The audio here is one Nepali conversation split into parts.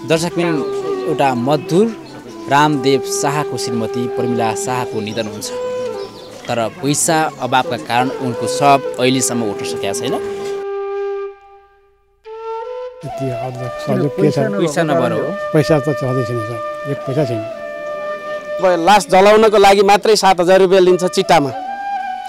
दर्शकबिन एउटा मजदुर रामदेव शाहको श्रीमती प्रमिला शाहको निधन हुन्छ। तर पैसा अभावका कारण उनको शव अहिलेसम्म उठ्न सकेका छैन। पैसा नभएर हो। पैसा त छँदै छैन सर, एक पैसा छैन। लास जलाउनको लागि मात्रै 7,000 रुपियाँ लिन्छ चिट्टामा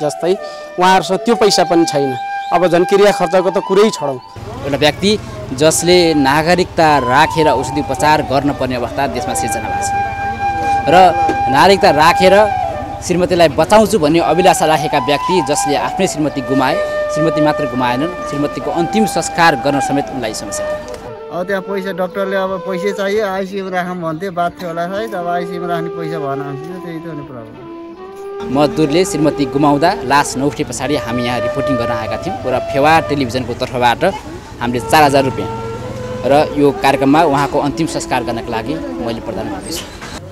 जस्तै, उहाँहरूसँग त्यो पैसा पनि छैन। अब झन् क्रिया खर्चको त कुरै छोडौँ। एउटा व्यक्ति जसले नागरिकता राखेर औषधि उपचार गर्न पर्ने अवस्था देशमा सिर्जना भएको छ र नागरिकता राखेर श्रीमतीलाई बचाउँछु भन्ने अभिलाषा राखेका व्यक्ति जसले आफ्नै श्रीमती गुमाए, श्रीमती मात्र गुमाएनन्, श्रीमतीको अन्तिम संस्कार गर्न समेत उनलाई समस्या। त्यहाँ पैसा डक्टरले अब पैसा चाहियो आइसियुमा राखौँ भन्थे, बात थियो होला सायद। अब आइसियुमा राख्ने पैसा भएन, त्यही त हो नि प्रब्लम। मजदुरले श्रीमती गुमाउँदा लास नउठे पछाडि हामी यहाँ रिपोर्टिङ गर्न आएका थियौँ र फेवा टेलिभिजनको तर्फबाट हामीले 4,000 रुपियाँ र यो कार्यक्रममा उहाँको अन्तिम संस्कार गर्नको लागि मैले प्रदान गर्दैछु।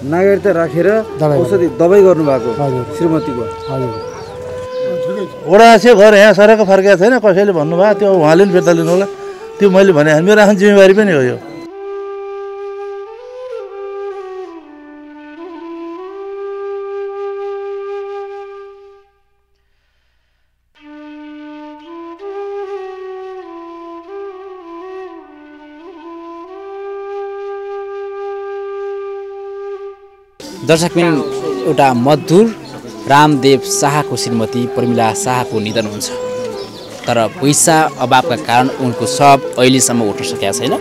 नागरिकता राखेर औषधि दबाई गर्नुभएको श्रीमतीको वडा छ घर यहाँ सरेको फर्केको छैन, कसैले भन्नुभयो त्यो उहाँले पनि फिर्ता लिनु होला। त्यो मैले भने मेरो आफ्नो जिम्मेवारी पनि हो यो। दर्शकबिन एउटा मजदुर रामदेव शाहको श्रीमती प्रमिला शाहको निधन हुन्छ। तर पैसा अभावका कारण उनको शव अहिलेसम्म उठ्न सकेका छैन।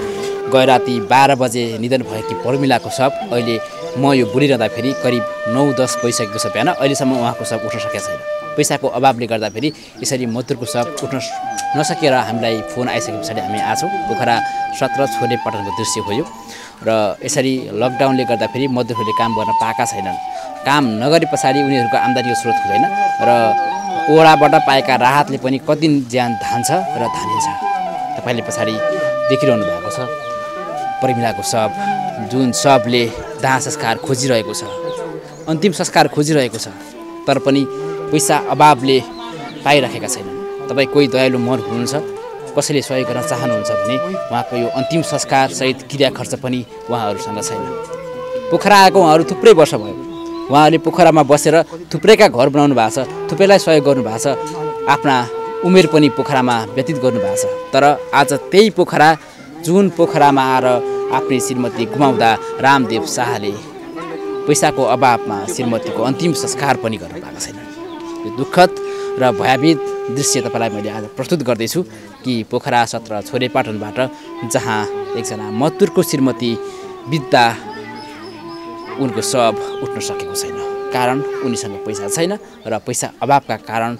गए राति 12 बजे निधन भएकी प्रमिलाको शव अहिले म यो बोलिरहँदाखेरि करिब 9-10 भइसकेको छ बिहान, अहिलेसम्म उहाँको शव उठ्न सकेका छैन। पैसाको अभावले गर्दाखेरि यसरी मजदुरको शव उठ्न नसकेर हामीलाई फोन आइसके पछाडि हामी आछौँ। पोखरा 17 छोरे पटनको दृश्य हो यो र यसरी लकडाउनले गर्दाखेरि मजदुरहरूले काम गर्न पाएका छैनन्। काम नगरे पछाडि उनीहरूको आम्दानीको स्रोत हुँदैन र ओडाबाट पाएका राहतले पनि कति दिन ज्यान धान्छ र धानिन्छ। तपाईँले पछाडि देखिरहनु भएको छ प्रमिलाको शव, जुन शवले दाह संस्कार खोजिरहेको छ, अन्तिम संस्कार खोजिरहेको छ, तर पनि पैसा अभावले पाइराखेका छैनन्। तपाईँ कोही दयालु मन हुनुहुन्छ, कसैले सहयोग गर्न चाहनुहुन्छ भने उहाँको यो अन्तिम संस्कार सहित क्रिया खर्च पनि उहाँहरूसँग छैन। पोखरा आएको उहाँहरू थुप्रै वर्ष भयो। उहाँहरूले पोखरामा बसेर थुप्रैका घर बनाउनु भएको छ, थुप्रैलाई सहयोग गर्नुभएको छ, आफ्ना उमेर पनि पोखरामा व्यतीत गर्नुभएको छ। तर आज त्यही पोखरा, जुन पोखरामा आएर आफ्नै श्रीमती गुमाउँदा रामदेव शाहले पैसाको अभावमा श्रीमतीको अन्तिम संस्कार पनि गर्न पाएको छैन। यो दुःखद र भयावह दृश्य तपाईँलाई मैले आज प्रस्तुत गर्दैछु कि पोखरा 17 छोरेपाटनबाट जहाँ एकजना मजदुरको श्रीमती बित्दा उनको शव उठ्न सकेको छैन। कारण उनीसँग पैसा छैन र पैसा अभावका कारण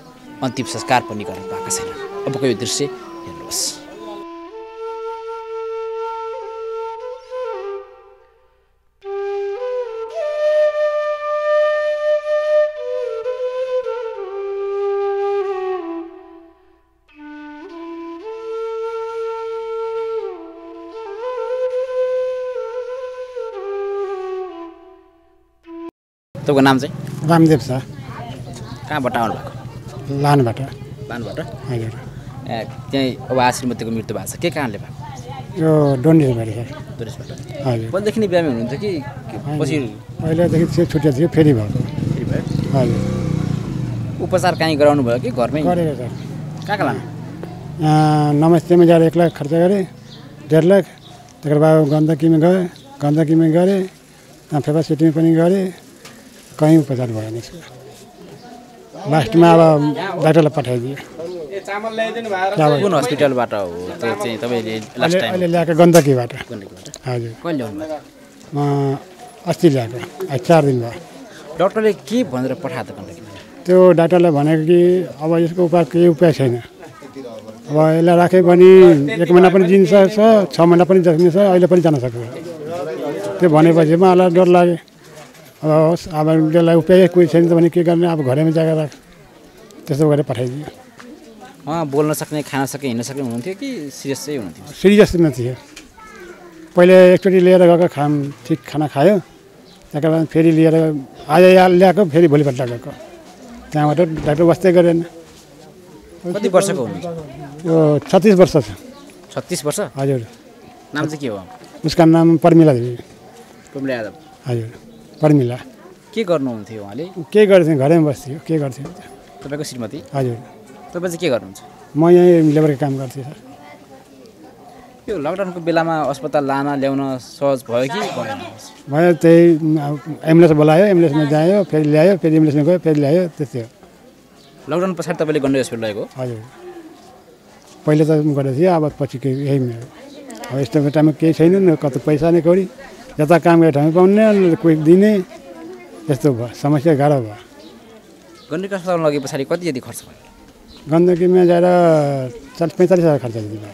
अन्तिम संस्कार पनि गर्न पाएका छैनन्। अबको यो दृश्य हेर्नुहोस्। तपाईँको नाम चाहिँ? रामदेव शाह। कहाँबाट आउनु भएको? लानबाट। लानबाट? हजुर। त्यहीँ अब श्रीमतीको मृत्यु भएको छ, के कारणले भएको? यो डोन्डिसबाट सर। डोन्डिसबाट? हजुर। पहिलेदेखि नै बिरामी हुनुहुन्थ्यो कि पछि? पहिलादेखि छुट्टिएको थियो, फेरि भएको। फेरि भयो? हजुर। उपचार कहीँ गराउनु भयो कि घरमै? गरेको सर। कहाँ कहाँ लानु? नमस्तेमा जाँदा 1 लाख खर्च गरेँ, 1.5 लाख। त्यसको बाद गण्डकीमा गएँ, गण्डकीमा गरेँ, फेवा सिटीमा पनि गरेँ, कहीँ उपचार भएन। लास्टमा अब डाक्टरलाई पठाइदियो। कुन हस्पिटलबाट हो त्यो चाहिँ तपाईँले लास्ट टाइम? अहिले ल्याएको गण्डकीबाट। हजुर। कहिले ल्याउनु भयो? अस्ति ल्याएको, 4 दिन भयो। डक्टरले के भनेर पठायो त गण्डकीबाट? त्यो डाक्टरले भनेको कि अब यसको केही उपाय छैन, अब यसलाई राखे पनि 1 महिना पनि जिन सक्छ, 6 महिना पनि जस्मिन्छ, अहिले पनि जान सक्छ। त्यो भनेपछि मलाई डर लाग्यो। अब होस्, अब त्यसलाई उपाय कोही छैन भने के गर्ने, अब घरैमा जाँदा राख, त्यस्तो गरेर पठाइदियो। बोल्न सक्ने, खान सक्ने, हिँड्न सक्ने हुनुहुन्थ्यो कि सिरियस चाहिँ हुनुहुन्थ्यो? सिरियस न थियो। पहिले एकचोटि लिएर गएको, ठिक खाना खायो, त्यसको बाद फेरि लिएर आज ल्याएको, फेरि भोलिपल्ट गएको। त्यहाँबाट डाक्टर बस्दै गरेन। कति वर्षको हुनुहुन्छ? यो 36 वर्ष छ। 36 वर्ष? हजुर। नाम चाहिँ के हो? उसका नाम पर्मिला देवी। प्रमिला यादव। हजुर पर्मिला। के गर्नुहुन्थ्यो उहाँले? के गर्थ्यो घरैमा बस्थ्यो। के गर्थ्यो तपाईँको श्रीमती? हजुर। तपाईँ चाहिँ के गर्नुहुन्छ? म यहीँ लेबरको काम गर्थेँ सर। यो लकडाउनको बेलामा अस्पताल लान ल्याउन सहज भयो कि भएन? भयो त्यही एम्बुलेन्स बोलायो, एम्बुलेन्समा जायो, फेरि ल्यायो, फेरि एम्बुलेन्समा गयो, फेरि ल्यायो, त्यस्तै हो। लकडाउन पछाडि तपाईँले गण्डकी हस्पिटल लगेको? हजुर पहिले त गरेको थिएँ, अब पछि यही मेरो। अब यस्तो टाइममा केही छैन नि, कता पैसा नै कौडी, जता काम गर्ने ठाउँ पाउने, कोही दिने, यस्तो भयो, समस्या गाह्रो भयो। गण्डकी अस्पतालमा लगे पछाडि कति जति खर्च भयो? गण्डकीमा जाएर 40-45 हजार खर्च भयो।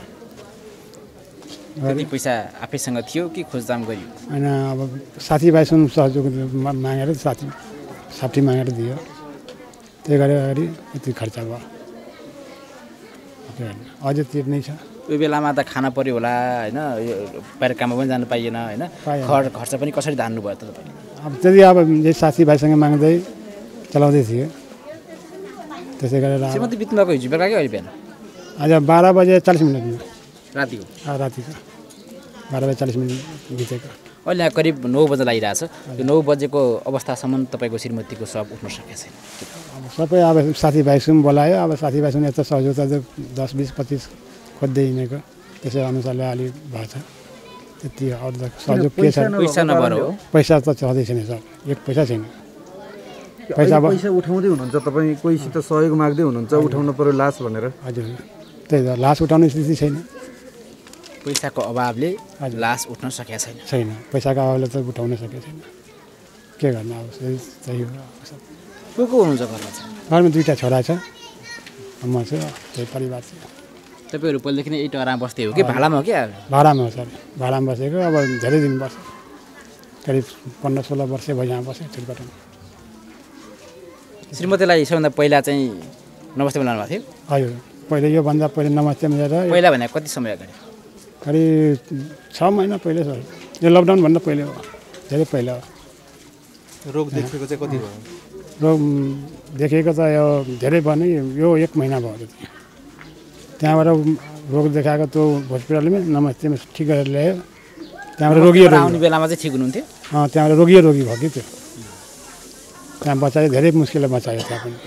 कति पैसा आफैसँग थियो कि खोजदाम गरियो? होइन अब साथीभाइसँग सहयोग मागेर साथी मागेर दियो, त्यही गरेर अगाडि यति खर्च भयो। अझै तिर्नै छ। त्यो बेलामा त खाना पर्यो होला होइन, बाहिर काममा पनि जानु पाइएन होइन, खर्च पनि कसरी धान्नु भयो त तपाईँले? अब त्यति अब यही साथीभाइसँग माग्दै चलाउँदै थियो, त्यसै गरेर। श्रीमती बित्नु भएको हिजो बेलुका कि अहिले बिहान? आज 12:40 रातिको? रातिको 12:40 बितेको। अहिले यहाँ करिब 9 बजे लागिरहेछ। यो 9 बजेको अवस्थासम्म तपाईँको श्रीमतीको शव उठ्न सकेको छैन। अब सबै अब साथीभाइसँग बोलायो, अब साथीभाइसँग यता सहयोग त 10, 20, 25 खोज्दै हिँडेको, त्यसै अनुसारले अलि भएको छ। त्यति अरू त सहयोग के छ? पैसा नभएर हो? पैसा त छँदै छैन सर, एक पैसा छैन। पैसा उठाउँदै हुनुहुन्छ तपाईँ, कोहीसित सहयोग माग्दै हुनुहुन्छ उठाउनु पर्यो लास भनेर? हजुर त्यही त, लास उठाउने स्थिति छैन। पैसाको अभावले लास उठ्न सकेको छैन। छैन, पैसाको अभावले त उठाउन सकेको छैन। के गर्नु अब, त्यही हो। को हुनुहुन्छ घरमा चाहिँ? घरमा 2टा छोरा छ, म छु, त्यही परिवार छ। तपाईँहरू पहिलेदेखि नै यही टरामा बस्दै हो कि भाडामा हो कि? भाडामा हो सर, भाडामा बसेको। अब धेरै दिन बस्यो, करिब 15-16 वर्ष भयो यहाँ बसेँ छुटपाटमा। श्रीमतीलाई सबभन्दा पहिला चाहिँ नमस्ते बोलाउनु भएको थियो? हजुर पहिले योभन्दा पहिले नमस्ते मिलेर पहिला भने कति समय अगाडि? करिब 6 महिना पहिले सर, यो लकडाउनभन्दा पहिले हो, धेरै पहिला हो। रोग देखेको चाहिँ कति भयो? रोग देखेको त यो धेरै भयो नि, यो 1 महिना भयो। त्यहाँबाट रोग देखाएको त्यो हस्पिटलमा नमस्तेमा ठिक गरेर ल्यायो। त्यहाँबाट रोगी आउने बेलामा चाहिँ ठिक हुनुहुन्थ्यो? त्यहाँबाट रोगी भयो कि त्यो, त्यहाँ बचायो, धेरै मुस्किलले बचायो त्यहाँ पनि।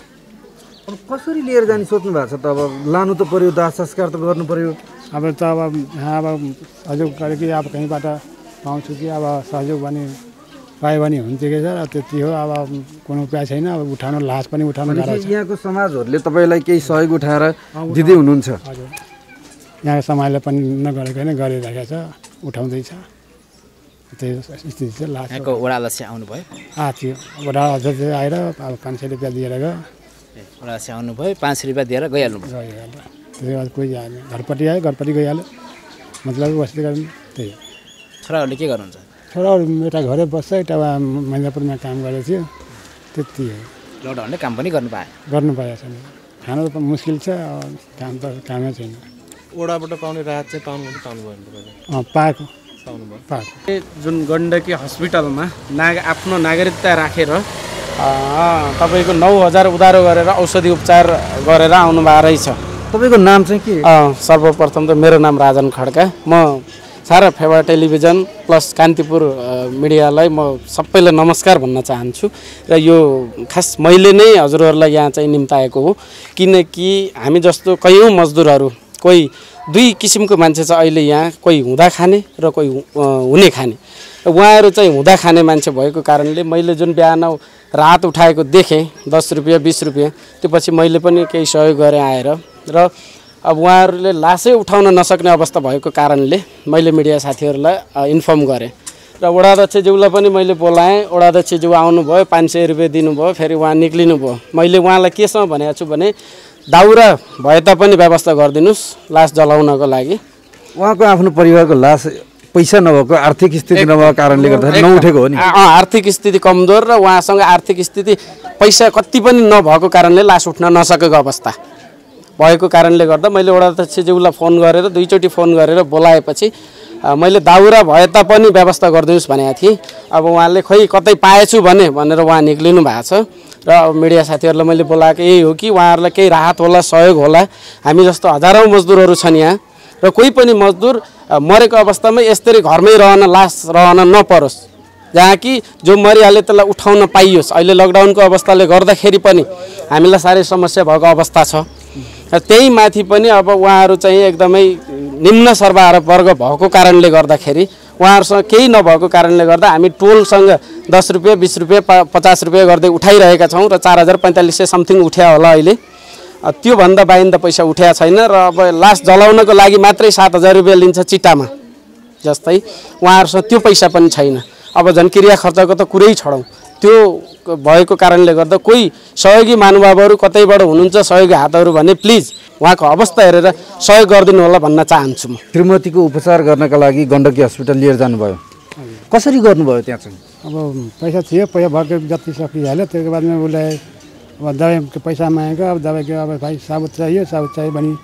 अब कसरी लिएर जाने सोच्नु भएको छ त? अब लानु त पर्यो, दाह संस्कार त गर्नु पर्यो। अब त अब यहाँ अब सहयोग गरेँ कि अब कहीँबाट पाउँछु कि अब सहयोग भने पायो भने हुन्थ्यो कि सर, त्यति हो। अब कुनै उपाय छैन, अब उठाउनु, लास पनि उठाउनु गाह्रो छ। यहाँको समाजहरूले तपाईँलाई केही सहयोग उठाएर दिँदै हुनुहुन्छ? हजुर यहाँको समाजले पनि नगरेको होइन, गरिरहेको छ, उठाउँदैछ। त्यही स्थिति छ। लास यहाँको वडा अध्यक्ष आउनुभयो? थियो, वडा अध्यक्ष आएर अब 500 रुपियाँ दिएर गयो। वडा अध्यक्ष आउनुभयो, 500 रुपियाँ दिएर गइहाल्नु भयो? गइहाल्यो, त्यसको बाद कोही आएन, घरपट्टि आयो, घरपट्टि गइहाल्यो, मतलब बस्दै गर्नु। त्यही हो। छोराहरूले के गर्नुहुन्छ? छोराहरू एउटा घरै बस्छ, एउटा मैनापुरमा काम गरेको थियो, त्यति हो। लकडाउनले काम पनि गर्नु पाएको छैन, खानु त मुस्किल छ, काम त कामै छैन। ओडाबाट पाउने राहत चाहिँ पाउनु भयो? पाएको। जुन गण्डकी हस्पिटलमा आफ्नो नागरिकता राखेर तपाईँको 9,000 उधारो गरेर औषधि उपचार गरेर आउनुभएको रहेछ। तपाईँको नाम चाहिँ के? सर्वप्रथम त मेरो नाम राजन खड्का। म सारा फेवा टेलिभिजन प्लस कान्तिपुर मिडियालाई म सबैलाई नमस्कार भन्न चाहन्छु। र यो खास मैले नै हजुरहरूलाई यहाँ चाहिँ निम्ताएको हो, किनकि हामी जस्तो कयौँ मजदुरहरू, कोही 2 किसिमको मान्छे छ अहिले यहाँ, कोही हुँदा खाने र कोही हुने खाने। र उहाँहरू चाहिँ हुँदा खाने मान्छे भएको कारणले मैले जुन बिहान राहत उठाएको देखेँ 10 रुपियाँ 20 रुपियाँ, त्यो पछि मैले पनि केही सहयोग गरेँ आएर। र अब उहाँहरूले लासै उठाउन नसक्ने अवस्था भएको कारणले मैले मिडिया साथीहरूलाई इन्फर्म गरेँ। र वडाध्यक्षज्यूलाई पनि मैले बोलाएँ। वडाध्यक्षज्यू आउनुभयो, 500 रुपियाँ दिनुभयो, फेरि उहाँ निक्लिनु भयो। मैले उहाँलाई केसँग भनेको छु भने दाउरा भए तापनि व्यवस्था गरिदिनुहोस् लास जलाउनको लागि। उहाँको आफ्नो परिवारको लास पैसा नभएको, आर्थिक स्थिति नभएको कारणले गर्दाखेरि नउठेको हो नि? आर्थिक स्थिति कमजोर र उहाँसँग आर्थिक स्थिति पैसा कति पनि नभएको कारणले लास उठ्न नसकेको अवस्था भएको कारणले गर्दा मैले वडाध्यक्षज्यूलाई फोन गरेर 2 चोटि फोन गरेर बोलाएपछि मैले दाउरा भए तापनि व्यवस्था गरिदिनुहोस् भनेको थिएँ। अब उहाँले खोइ कतै पाएछु भनेर उहाँ निक्लिनु भएको छ। र मिडिया साथीहरूलाई मैले बोलाएको यही हो कि उहाँहरूलाई केही राहत होला, सहयोग होला। हामी जस्तो हजारौँ मजदुरहरू छन् यहाँ, र कोही पनि मजदुर मरेको अवस्थामा यसरी घरमै रहन लास रहन नपरोस्, जहाँ कि जो मरिहाले त्यसलाई उठाउन पाइयोस्। अहिले लकडाउनको अवस्थाले गर्दाखेरि पनि हामीलाई साह्रै समस्या भएको अवस्था छ। त्यही माथि पनि अब उहाँहरू चाहिँ एकदमै निम्न सर्वहारा वर्ग भएको कारणले गर्दाखेरि उहाँहरूसँग केही नभएको कारणले गर्दा हामी टोलसँग 10 रुपियाँ 20 रुपियाँ 50 रुपियाँ गर्दै उठाइरहेका छौँ र 4,4500 समथिङ उठ्या होला अहिले। त्योभन्दा बाहिर पैसा उठ्या छैन र अब लास जलाउनको लागि मात्रै 7,000 रुपियाँ लिन्छ चिट्टामा जस्तै, उहाँहरूसँग त्यो पैसा पनि छैन। अब झन् क्रिया खर्चको त कुरै छोडौँ, त्यो भएको कारणले गर्दा कोही सहयोगी महानुभावहरू कतैबाट हुनुहुन्छ सहयोगी हातहरू भने प्लिज उहाँको अवस्था हेरेर सहयोग गरिदिनु होला भन्न चाहन्छु म। श्रीमतीको उपचार गर्नका लागि गण्डकी हस्पिटल लिएर जानुभयो, कसरी गर्नुभयो त्यहाँ चाहिँ? अब पैसा थियो, पैसा भर्खर जति सकिहाल्यो, त्यसको बादमा उसलाई अब दबाईको पैसा मागेको, अब दबाईको अब भाइ साबुत चाहियो भने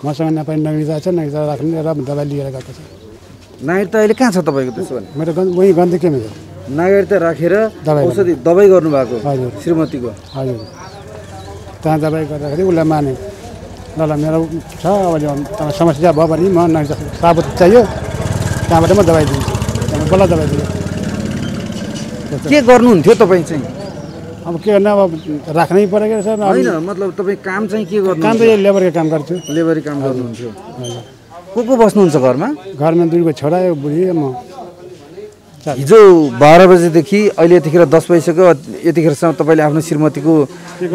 मसँग नपाइ नगिजा छ, नगिजा राख्ने र दबाई लिएर गएको छ। नागरिकता अहिले कहाँ छ तपाईँको? त्यसो भने मेरो वहीँ गण्डकीमा छ। नागरिकता राखेर औषधि दबाई गर्नुभएको हजुर श्रीमतीको? हजुर, त्यहाँ दबाई गर्दाखेरि उसलाई माने ल मेरो छ, अब समस्या भयो भने म साबुत चाहियो त्यहाँबाट म दबाई दिन्छु, त्यहाँबाट बल्ल दबाई दिन्छु। के गर्नुहुन्थ्यो तपाईँ चाहिँ? अब के गर्नु, अब राख्नै परेको सर। होइन मतलब तपाईँ काम चाहिँ के गर्नु? काम त यो लेबरको काम गर्छु। लेबरी काम गर्नुहुन्थ्यो। को बस्नुहुन्छ घरमा? घरमा 2 छोरा, यो बुढी म। हिजो 12 बजेदेखि अहिले यतिखेर 10 भइसक्यो, यतिखेरसम्म तपाईँले आफ्नो श्रीमतीको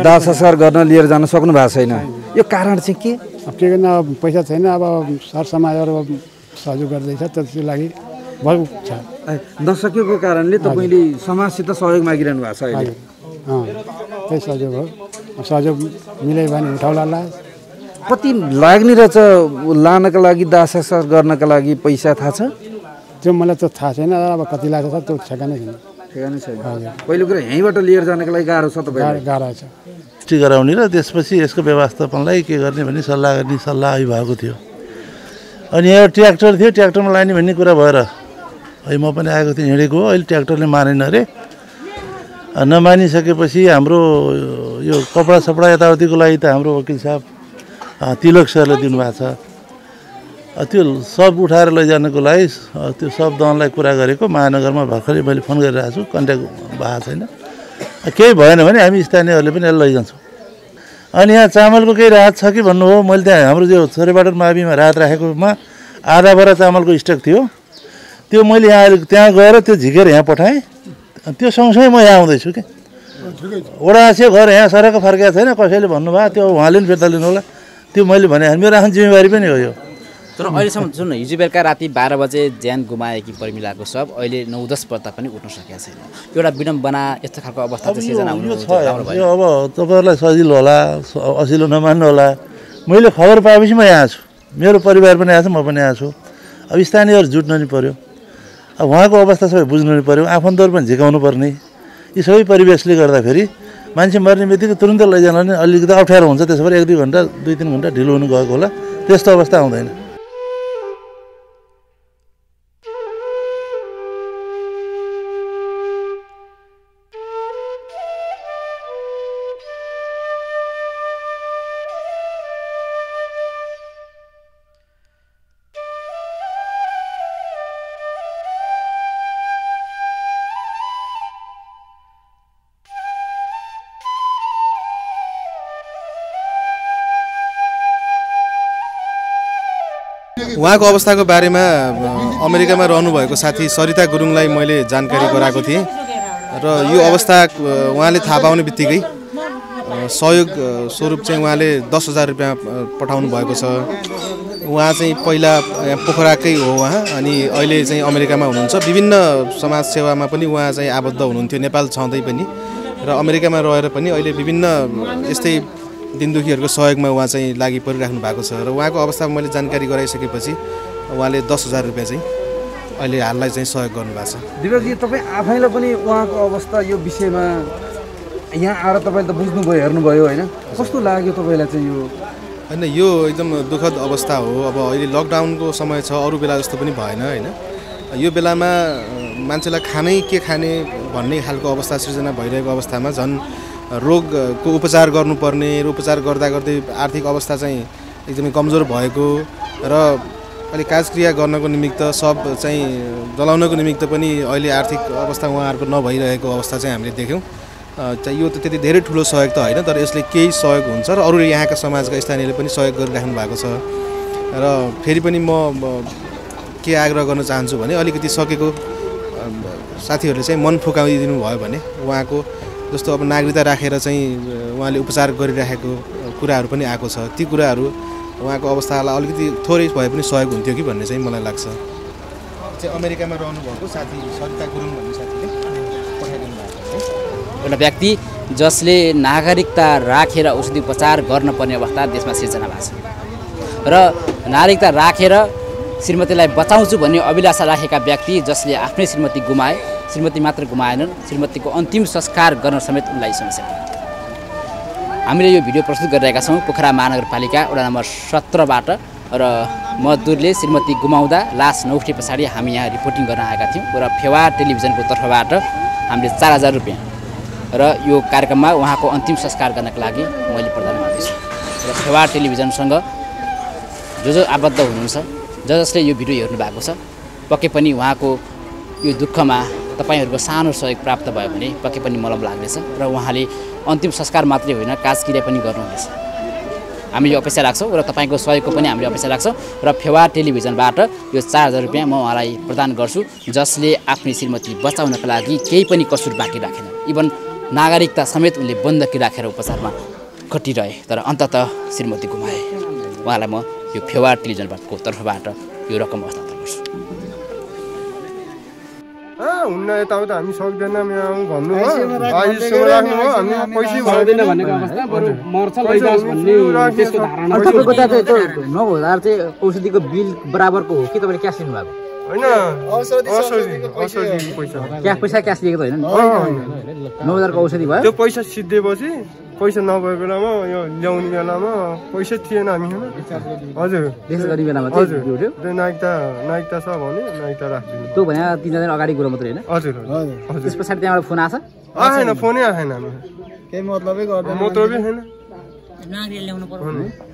दाह संस्कार गर्न लिएर जान सक्नु भएको छैन। यो कारण चाहिँ के? अब के गर्नु, अब पैसा छैन, अब सरसमाजहरू सहयोग गर्दैछ, त्यसको लागि भएको छ। नसकेको कारणले तपाईँले समाजसित सहयोग मागिरहनु भएको छ अहिले? त्यही सहयोग हो, सहयोग मिल्यो भने उठाउला। कति लाग्ने रहेछ लानका लागि, दाह संस्कार गर्नका लागि पैसा थाहा छ? त्यो मलाई त थाहा छैन, अब कति लाग्छ त्यो ठेगानै छैन। ठेगानै छैन। पहिलो कुरा यहीँबाट लिएर जानको लागि गाह्रो छ तपाईँलाई? गाह्रो छ। पुष्टि गराउने र त्यसपछि यसको व्यवस्थापनलाई के गर्ने भन्ने सल्लाह भएको थियो। अनि यहाँ ट्र्याक्टर थियो, ट्र्याक्टरमा लाने भन्ने कुरा भएर अहिले म पनि आएको थिएँ, हिँडेको हो। अहिले ट्र्याक्टरले मानेन अरे, नमानिसकेपछि हाम्रो यो कपडा सपडा यताउतिको लागि त हाम्रो वकिल साहब तिलक सरले दिनुभएको छ। त्यो सब उठाएर लैजानको लागि त्यो सब दनलाई कुरा गरेको महानगरमा भर्खरै मैले फोन गरिरहेको छु, कन्ट्याक्ट भएको छैन। केही भएन भने हामी स्थानीयहरूले पनि यसलाई लैजान्छौँ। अनि यहाँ चामलको केही राहत छ कि भन्नु हो? मैले त्यहाँ हाम्रो जो छोरेबाटो माविमा राहत राखेकोमा आधा बरा चामलको स्टक थियो, त्यो मैले यहाँ त्यहाँ गएर त्यो झिकेर यहाँ पठाएँ। त्यो सँगसँगै म यहाँ आउँदैछु कि वडा आछ्यो घर यहाँ सरक फर्केको छैन, कसैले भन्नुभयो, त्यो उहाँले पनि फिर्ता लिनु होला। त्यो मैले भने मेरो आफ्नो जिम्मेवारी पनि हो यो। तर अहिलेसम्म सुन्नु, हिजो बेलुका राति 12 बजे ज्यान गुमाएकी परिमिलाको सब अहिले 9-10 पर्दा पनि उठ्न सकेको छैन। एउटा विडम्बना यस्तो खालको अवस्था चाहिँ सिर्जना हुनुहुन्छ। यो अब तपाईँहरूलाई सजिलो होला, असिलो नमान्नु होला। मैले खबर पाएपछि म यहाँ छु, मेरो परिवार पनि आएको छ, म पनि आएको छु। अब स्थानीयहरू जुट्नु नि पऱ्यो, अब उहाँको अवस्था सबै बुझ्नु नि पऱ्यो, आफन्तहरू पनि झिकाउनु पर्ने। यी सबै परिवेशले गर्दाखेरि मान्छे मर्ने बित्तिकै तुरुन्तै लैजान नि अलिकति अप्ठ्यारो हुन्छ। त्यसो भए 1-2 घन्टा 2-3 घन्टा ढिलो हुनु गएको होला, त्यस्तो अवस्था आउँदैन। उहाँको अवस्थाको बारेमा अमेरिकामा रहनुभएको साथी सरिता गुरुङलाई मैले जानकारी गराएको थिएँ र यो अवस्था उहाँले थाहा पाउने बित्तिकै सहयोग स्वरूप चाहिँ उहाँले 10,000 रुपियाँ पठाउनु भएको छ। उहाँ चाहिँ पहिला पोखराकै हो उहाँ, अनि अहिले चाहिँ अमेरिकामा हुनुहुन्छ। विभिन्न समाज सेवामा पनि उहाँ चाहिँ आबद्ध हुनुहुन्थ्यो, नेपाल छँदै पनि र अमेरिकामा रहेर पनि अहिले विभिन्न यस्तै दिनदुखीहरूको सहयोगमा उहाँ चाहिँ लागि परिराख्नु भएको छ। र उहाँको अवस्थामा मैले जानकारी गराइसकेपछि उहाँले 10,000 रुपियाँ चाहिँ अहिले हाललाई चाहिँ सहयोग गर्नुभएको छ। दिपकजी, तपाईँ आफैलाई पनि उहाँको अवस्था यो विषयमा यहाँ आएर तपाईँले त बुझ्नुभयो, हेर्नुभयो होइन? कस्तो लाग्यो तपाईँलाई चाहिँ यो? होइन, यो एकदम दुःखद अवस्था हो। अब अहिले लकडाउनको समय छ, अरू बेला जस्तो पनि भएन होइन। यो बेलामा मान्छेलाई के खाने भन्ने खालको अवस्था सृजना भइरहेको अवस्थामा झन् रोगको उपचार गर्नुपर्ने र उपचार गर्दा गर्दै आर्थिक अवस्था चाहिँ एकदमै कमजोर भएको र अहिले काजक्रिया गर्नको निमित्त सब चाहिँ जलाउनको निमित्त पनि अहिले आर्थिक अवस्था उहाँहरूको नभइरहेको अवस्था चाहिँ हामीले देख्यौँ। यो त त्यति धेरै ठुलो सहयोग त होइन, तर यसले केही सहयोग हुन्छ र अरू यहाँका समाजका स्थानीयले पनि सहयोग गरिराख्नु भएको छ। र फेरि पनि म के आग्रह गर्न चाहन्छु भने अलिकति सकेको साथीहरूले चाहिँ मन फुकाइदिनु भयो भने उहाँको जस्तो अब नागरिकता राखेर चाहिँ उहाँले उपचार गरिराखेको कुराहरू पनि आएको छ, ती कुराहरू उहाँको अवस्थालाई अलिकति थोरै भए पनि सहयोग हुन्थ्यो कि भन्ने चाहिँ मलाई लाग्छ। चाहिँ अमेरिकामा रहनुभएको साथी सरिता गुरुङ भन्ने साथीले पठाइदिनु भएको एउटा व्यक्ति जसले नागरिकता राखेर औषधि उपचार गर्नुपर्ने अवस्था देशमा सिर्जना भएको छ र नागरिकता राखेर श्रीमतीलाई बचाउँछु भन्ने अभिलाषा राखेका व्यक्ति जसले आफ्नै श्रीमती गुमाए, श्रीमती मात्र गुमाएनन्, श्रीमतीको अन्तिम संस्कार गर्न समेत उनलाई समस्या थियो। हामीले यो भिडियो प्रस्तुत गरिरहेका छौँ पोखरा महानगरपालिका वडा नम्बर 17बाट र मजदुरले श्रीमती गुमाउँदा लास नउठे पछाडि हामी यहाँ रिपोर्टिङ गर्न आएका थियौँ र फेवा टेलिभिजनको तर्फबाट हामीले 4000 रुपियाँ र यो कार्यक्रममा उहाँको अन्तिम संस्कार गर्नका लागि मैले प्रदान गर्दैछु र फेवा टेलिभिजनसँग जो आबद्ध हुनुहुन्छ, जसले यो भिडियो हेर्नु भएको छ, पक्कै पनि उहाँको यो दुःखमा तपाईहरूको सानो सहयोग प्राप्त भयो भने पक्कै पनि मलम लाग्नेछ र उहाँले अन्तिम संस्कार मात्रै होइन काजक्रिया पनि गर्नुहुनेछ। हामीले अपेक्षा राख्छौँ र तपाईँको सहयोगको पनि हामीले अपेक्षा राख्छौँ र फेवा टेलिभिजनबाट यो 4000 रुपियाँ म उहाँलाई प्रदान गर्छु, जसले आफ्नै श्रीमती बचाउनका लागि केही पनि कसुर बाँकी राखेन। इभन नागरिकता समेत उनले बन्दकी राखेर उपचारमा खटिरहे तर अन्ततः श्रीमती गुमाए। उहाँलाई म यो फेवा टेलिभिजनको तर्फबाट यो रकम हस्तान्तरण गर्छु। हुन्न यताउता हामी सक्दैनौँ यहाँ भन्नु हो, आइसम्म राख्नु हो, हामी पैसै भर्दैन भनेको अवस्था बरु मर्छ लैजाओस् भन्ने त्यसको धारणा तपाईँको त त्यो 9000 चाहिँ औषधिको बिल बराबरको हो कि तपाईँले क्यास लिनुभएको? होइन, औषधि पैसा क्यास लिएको त होइन नि? 9000 को औषधि भयो, त्यो पैसा सिद्धिएपछि पैसा नभएको बेलामा यो ल्याउने बेलामा पैसा थिएन हामीसँग। हजुर त्यसो गर्ने बेलामा चाहिँ हजुर नागरिकता छ भने नागरिकता राखिदिनु। त्यो भने 3 दिन अगाडि कुरा मात्रै होइन? हजुर त्यस पछाडि त्यहाँबाट फोन आएछ? आएन, फोनै आएन, हामी केही मतलबै गर्दैन, मतलबै छैन। नागरिक ल्याउनु पर्यो।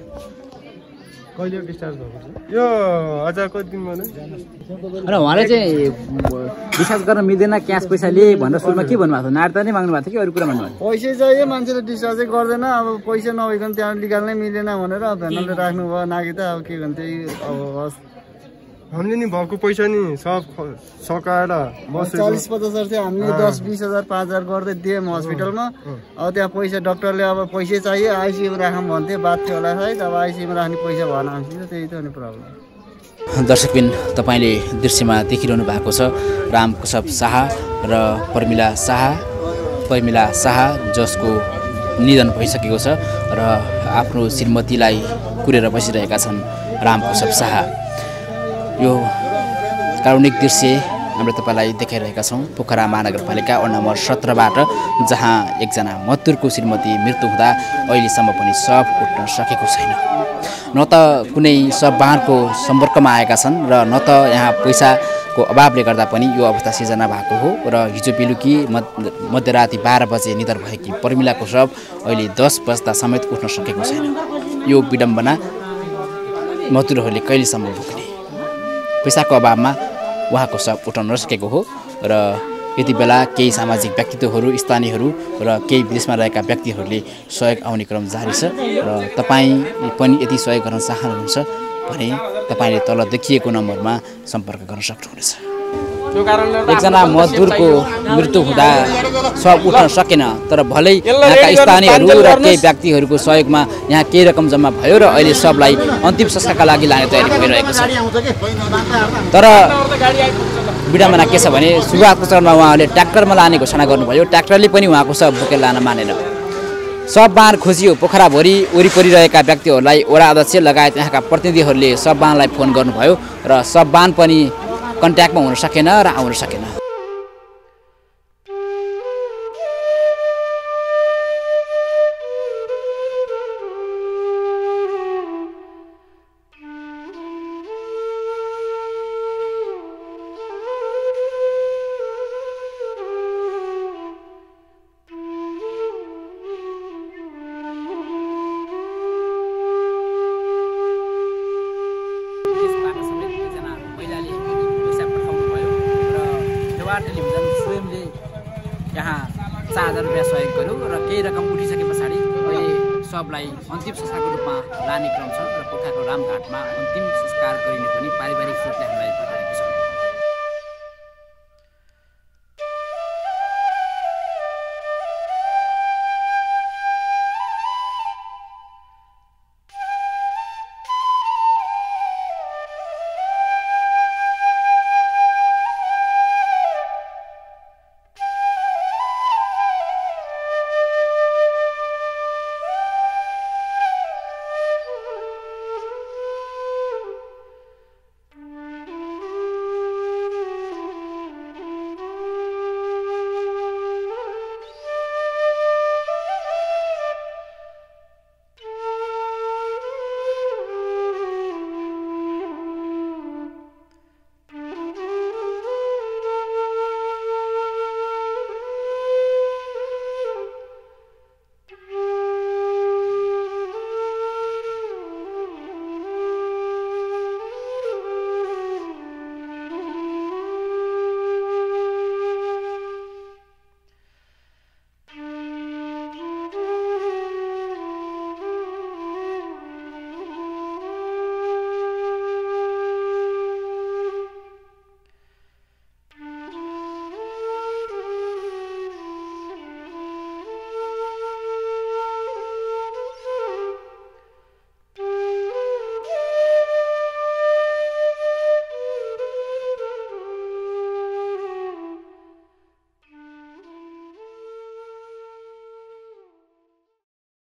कहिले डिस्चार्ज भएको छ यो अझ कति दिन भयो र उहाँले चाहिँ डिस्चार्ज गर्न मिल्दैन क्यास पैसा लिए भनेर सुरुमा के भन्नुभएको थियो? नागरिकता नै माग्नु भएको थियो कि अरू कुरा भन्नुभएको थियो? पैसै चाहियो, मान्छेले डिस्चार्जै गर्दैन, अब पैसा नभइकन त्यहाँ निकाल्नै मिलेन भनेर भेन्डरले राख्नुभयो नागरिकता। अब के भन्छ अब हामीले नि भएको पैसा नि सब सकाएर 40-50 थियो, हामीले 10-20,000 5,000 गर्दै दिएँ हस्पिटलमा। अब त्यहाँ पैसा डक्टरले अब पैसै चाहियो आइसियुमा राखौँ भन्थे, बात थियो होला सायद, अब आइसियुमा राख्ने पैसा भएन हामीसित, त्यही त नि प्रब्लम। दर्शकबिन तपाईँले दृश्यमा देखिरहनु भएको छ रामकुशप शाह र पर्मिला शाह जसको निधन भइसकेको छ र आफ्नो श्रीमतीलाई कुरेर बसिरहेका छन् रामकुशप शाह। यो कारुणिक दृश्य हामीले तपाईँलाई देखाइरहेका छौँ पोखरा महानगरपालिका वडा नम्बर 17बाट, जहाँ एकजना मजदुरको श्रीमती मृत्यु हुँदा अहिलेसम्म पनि शव उठ्न सकेको छैन। न त कुनै शव वाहनको सम्पर्कमा आएका छन् र न त यहाँ पैसाको अभावले गर्दा पनि यो अवस्था सिर्जना भएको हो र हिजो बेलुकी मध्यराति 12 बजे निधन भएकी पर्मिलाको शव अहिले 10 बज्दा समेत उठ्न सकेको छैन। यो विडम्बना मजदुरहरूले कहिलेसम्म भोग्ने? पैसाको अभावमा उहाँको शव उठाउन नसकेको हो र यति बेला केही सामाजिक व्यक्तित्वहरू, स्थानीयहरू र केही विदेशमा रहेका व्यक्तिहरूले सहयोग आउने क्रम जारी छ र तपाईँ पनि यदि सहयोग गर्न चाहनुहुन्छ भने तपाईँले तल देखिएको नम्बरमा सम्पर्क गर्न सक्नुहुनेछ। एकजना मजदुरको मृत्यु हुँदा शव उठ्न सकेन, तर भलै यहाँका स्थानीयहरू र केही व्यक्तिहरूको सहयोगमा यहाँ केही रकम जम्मा भयो र अहिले शवलाई अन्तिम संस्कारका लागि लाने तयारी भइरहेको छ। तर विडम्बना के छ भने सुरुवातको चरणमा उहाँले ट्र्याक्टरमा लाने घोषणा गर्नुभयो, ट्र्याक्टरले पनि उहाँको शव बोकेर लान मानेन। शव वाहन खोजियो, पोखराभरि वरिपरि रहेका व्यक्तिहरूलाई वडा अध्यक्ष लगायत यहाँका प्रतिनिधिहरूले शव वाहनलाई फोन गर्नुभयो र शव वाहन पनि कन्ट्याक्टमा हुन सकेन र आउन सकेन। नेपाल टेलिभिजन स्वयंले यहाँ 4,000 रुपियाँ सहयोग गर्यो र केही रकम उठिसके पछाडि अहिले सबलाई अन्तिम संस्कारको रूपमा लाने क्रम छ र पोखराको रामघाटमा अन्तिम संस्कार गरिने पनि पारिवारिक स्रोतले हामीलाई बताए।